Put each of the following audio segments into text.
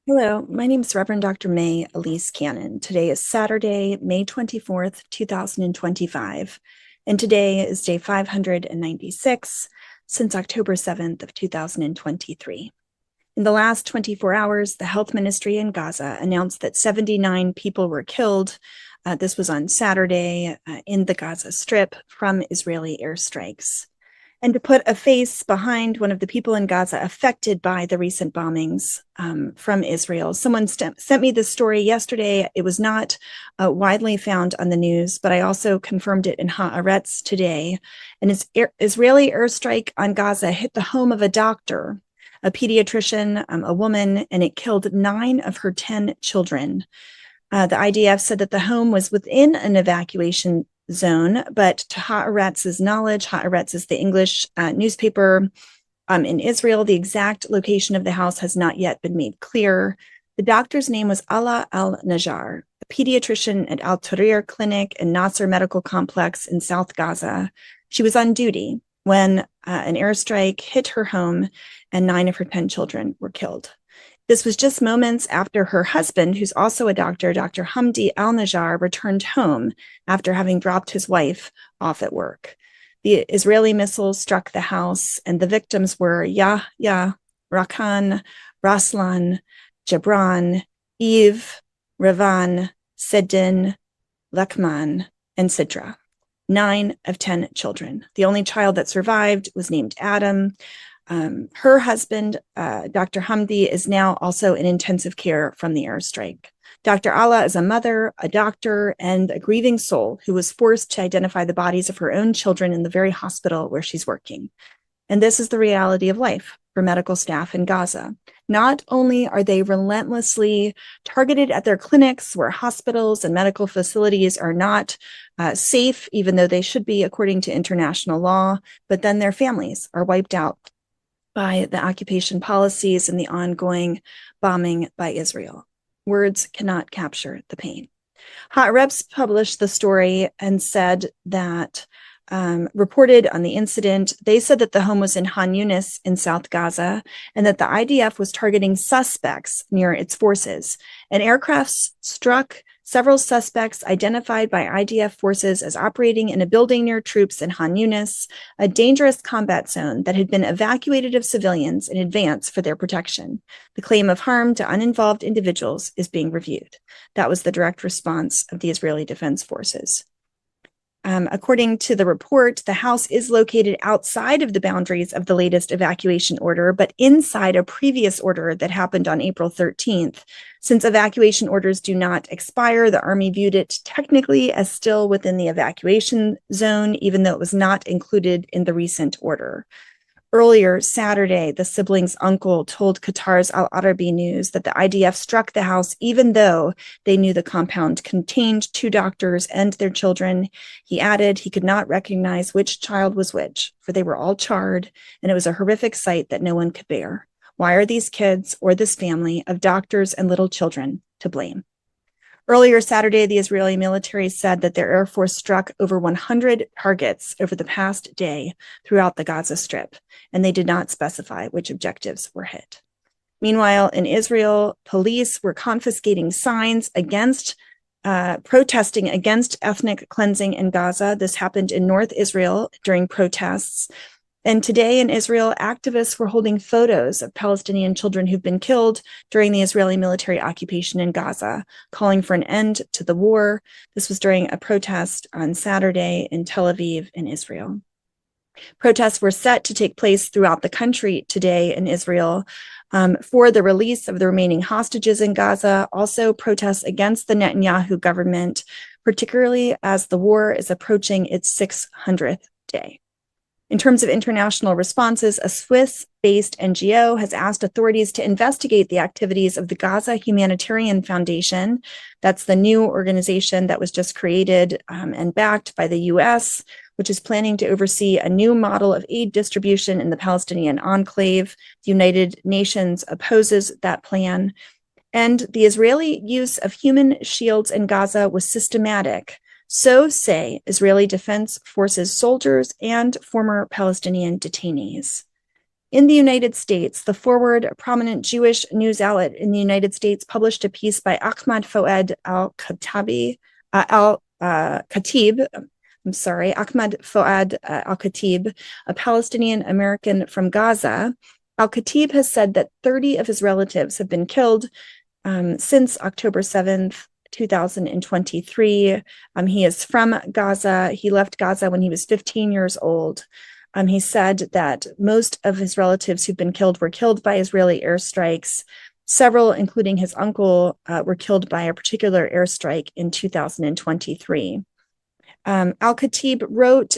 Hello, my name is Reverend Dr. May Elise Cannon. Today is Saturday, May 24th, 2025, and today is day 596 since October 7th of 2023. In the last 24 hours, the health ministry in Gaza announced that 79 people were killed. This was on Saturday in the Gaza Strip from Israeli airstrikes. And to put a face behind one of the people in Gaza affected by the recent bombings from Israel. Someone sent me this story yesterday. It was not widely found on the news, but I also confirmed it in Haaretz today. An Israeli airstrike on Gaza hit the home of a doctor, a pediatrician, a woman, and it killed 9 of her 10 children. The IDF said that the home was within an evacuation zone, but to Haaretz's knowledge, Haaretz is the English newspaper in Israel. The exact location of the house has not yet been made clear. The doctor's name was Ala al-Najjar, a pediatrician at Al Tarir Clinic and Nasser Medical Complex in South Gaza. She was on duty when an airstrike hit her home and 9 of her 10 children were killed. This was just moments after her husband, who's also a doctor, Dr. Hamdi al-Najjar, returned home after having dropped his wife off at work. The Israeli missiles struck the house, and the victims were Yahya, Rakan, Raslan, Jabran, Eve, Ravan, Sedin, Lekman, and Sidra. 9 of 10 children. The only child that survived was named Adam. Her husband, Dr. Hamdi, is now also in intensive care from the airstrike. Dr. Ala is a mother, a doctor, and a grieving soul who was forced to identify the bodies of her own children in the very hospital where she's working. And this is the reality of life for medical staff in Gaza. Not only are they relentlessly targeted at their clinics, where hospitals and medical facilities are not safe, even though they should be according to international law, but then their families are wiped out by the occupation policies and the ongoing bombing by Israel. Words cannot capture the pain. Haaretz published the story and said that, reported on the incident, they said that the home was in Han Yunis in South Gaza and that the IDF was targeting suspects near its forces. An aircraft struck several suspects identified by IDF forces as operating in a building near troops in Han Yunis, a dangerous combat zone that had been evacuated of civilians in advance for their protection. The claim of harm to uninvolved individuals is being reviewed. That was the direct response of the Israeli Defense Forces. According to the report, the house is located outside of the boundaries of the latest evacuation order, but inside a previous order that happened on April 13th. Since evacuation orders do not expire, the Army viewed it technically as still within the evacuation zone, even though it was not included in the recent order. Earlier Saturday, the siblings' uncle told Qatar's Al Arabi News that the IDF struck the house even though they knew the compound contained 2 doctors and their children. He added he could not recognize which child was which, for they were all charred, and it was a horrific sight that no one could bear. Why are these kids or this family of doctors and little children to blame? Earlier Saturday, the Israeli military said that their Air Force struck over 100 targets over the past day throughout the Gaza Strip, and they did not specify which objectives were hit. Meanwhile, in Israel, police were confiscating signs against protesting against ethnic cleansing in Gaza. This happened in North Israel during protests. And today in Israel, activists were holding photos of Palestinian children who've been killed during the Israeli military occupation in Gaza, calling for an end to the war. This was during a protest on Saturday in Tel Aviv in Israel. Protests were set to take place throughout the country today in Israel for the release of the remaining hostages in Gaza, also protests against the Netanyahu government, particularly as the war is approaching its 600th day. In terms of international responses, a Swiss-based NGO has asked authorities to investigate the activities of the Gaza Humanitarian Foundation. That's the new organization that was just created and backed by the US, which is planning to oversee a new model of aid distribution in the Palestinian enclave. The United Nations opposes that plan. And the Israeli use of human shields in Gaza was systematic. So say Israeli Defense Forces soldiers and former Palestinian detainees. In the United States, The Forward, a prominent Jewish news outlet in the United States, published a piece by Ahmad Fouad al-Khatib, Ahmad Fouad al-Khatib, a Palestinian American from Gaza. Al-Khatib has said that 30 of his relatives have been killed since October 7th, 2023. He is from Gaza. He left Gaza when he was 15 years old. He said that most of his relatives who've been killed were killed by Israeli airstrikes. Several, including his uncle, were killed by a particular airstrike in 2023. Al-Khatib wrote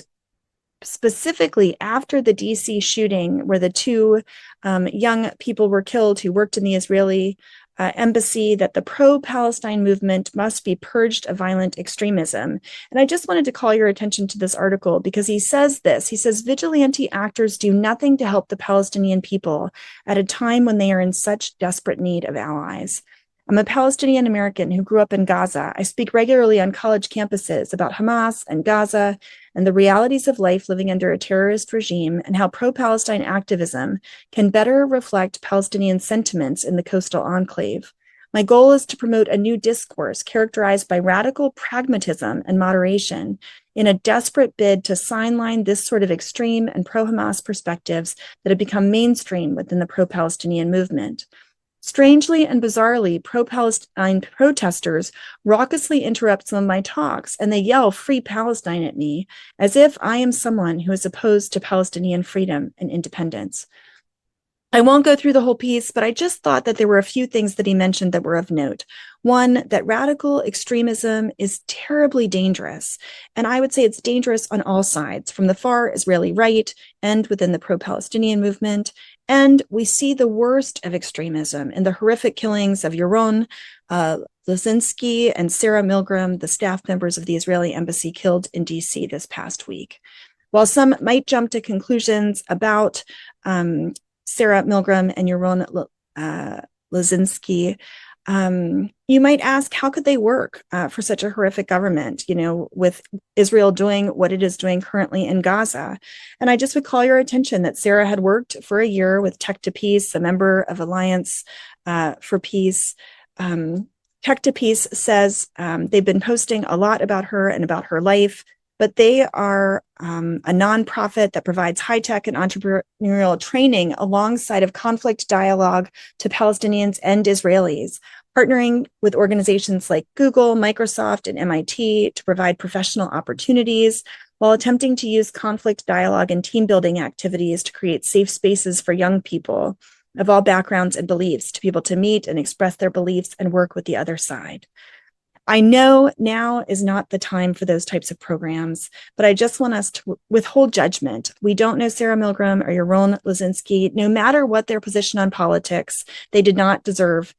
specifically after the DC shooting, where the two young people were killed who worked in the Israeli embassy, that the pro-Palestine movement must be purged of violent extremism. And I just wanted to call your attention to this article because he says this. He says, vigilante actors do nothing to help the Palestinian people at a time when they are in such desperate need of allies. I'm a Palestinian American who grew up in Gaza. I speak regularly on college campuses about Hamas and Gaza and the realities of life living under a terrorist regime and how pro-Palestine activism can better reflect Palestinian sentiments in the coastal enclave. My goal is to promote a new discourse characterized by radical pragmatism and moderation in a desperate bid to sideline this sort of extreme and pro-Hamas perspectives that have become mainstream within the pro-Palestinian movement. Strangely and bizarrely, pro-Palestine protesters raucously interrupt some of my talks, and they yell "Free Palestine" at me, as if I am someone who is opposed to Palestinian freedom and independence. I won't go through the whole piece, but I just thought that there were a few things that he mentioned that were of note. One, that radical extremism is terribly dangerous. And I would say it's dangerous on all sides, from the far Israeli right and within the pro-Palestinian movement. And we see the worst of extremism in the horrific killings of Yaron Lozinski and Sarah Milgram, the staff members of the Israeli embassy killed in DC this past week. While some might jump to conclusions about Sarah Milgram and Yaron Lozinski, you might ask, how could they work for such a horrific government, with Israel doing what it is doing currently in Gaza? And I just would call your attention that Sarah had worked for a year with Tech to Peace, a member of Alliance for Peace. Tech to Peace says they've been posting a lot about her and about her life, but they are a nonprofit that provides high-tech and entrepreneurial training alongside of conflict dialogue to Palestinians and Israelis, partnering with organizations like Google, Microsoft, and MIT to provide professional opportunities, while attempting to use conflict dialogue and team-building activities to create safe spaces for young people of all backgrounds and beliefs to be able to meet and express their beliefs and work with the other side. I know now is not the time for those types of programs, but I just want us to withhold judgment. We don't know Sarah Milgram or Yaron Lozinski. No matter what their position on politics, they did not deserve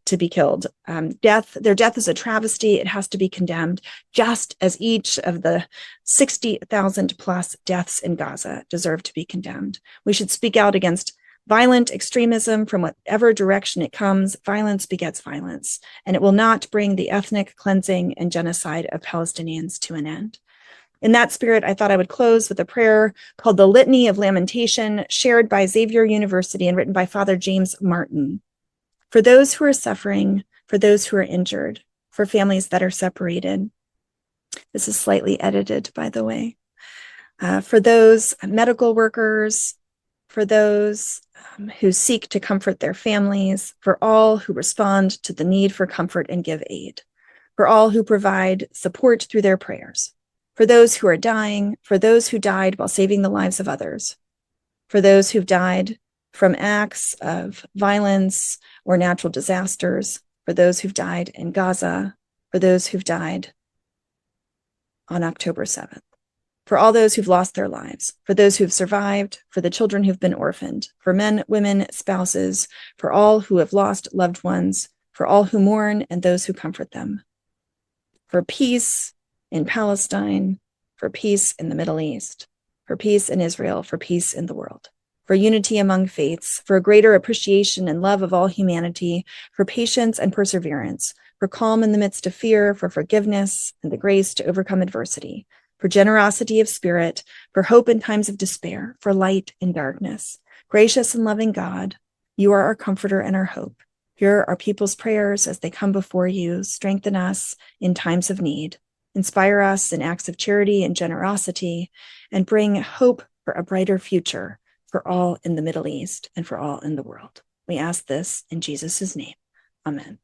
to be killed. Their death is a travesty. It has to be condemned, just as each of the 60,000 plus deaths in Gaza deserve to be condemned. We should speak out against violent extremism from whatever direction it comes. Violence begets violence, and it will not bring the ethnic cleansing and genocide of Palestinians to an end. In that spirit, I thought I would close with a prayer called the Litany of Lamentation, shared by Xavier University and written by Father James Martin. For those who are suffering, for those who are injured, for families that are separated. This is slightly edited, by the way. For those medical workers, for those who seek to comfort their families, for all who respond to the need for comfort and give aid, for all who provide support through their prayers, for those who are dying, for those who died while saving the lives of others, for those who've died from acts of violence or natural disasters, for those who've died in Gaza, for those who've died on October 7th. For all those who've lost their lives, for those who've survived, for the children who've been orphaned, for men, women, spouses, for all who have lost loved ones, for all who mourn and those who comfort them, for peace in Palestine, for peace in the Middle East, for peace in Israel, for peace in the world, for unity among faiths, for a greater appreciation and love of all humanity, for patience and perseverance, for calm in the midst of fear, for forgiveness and the grace to overcome adversity, for generosity of spirit, for hope in times of despair, for light in darkness, Gracious and loving God, you are our comforter and our hope. Hear our people's prayers as they come before you. Strengthen us in times of need. Inspire us in acts of charity and generosity, and bring hope for a brighter future for all in the Middle East and for all in the world. We ask this in Jesus' name. Amen.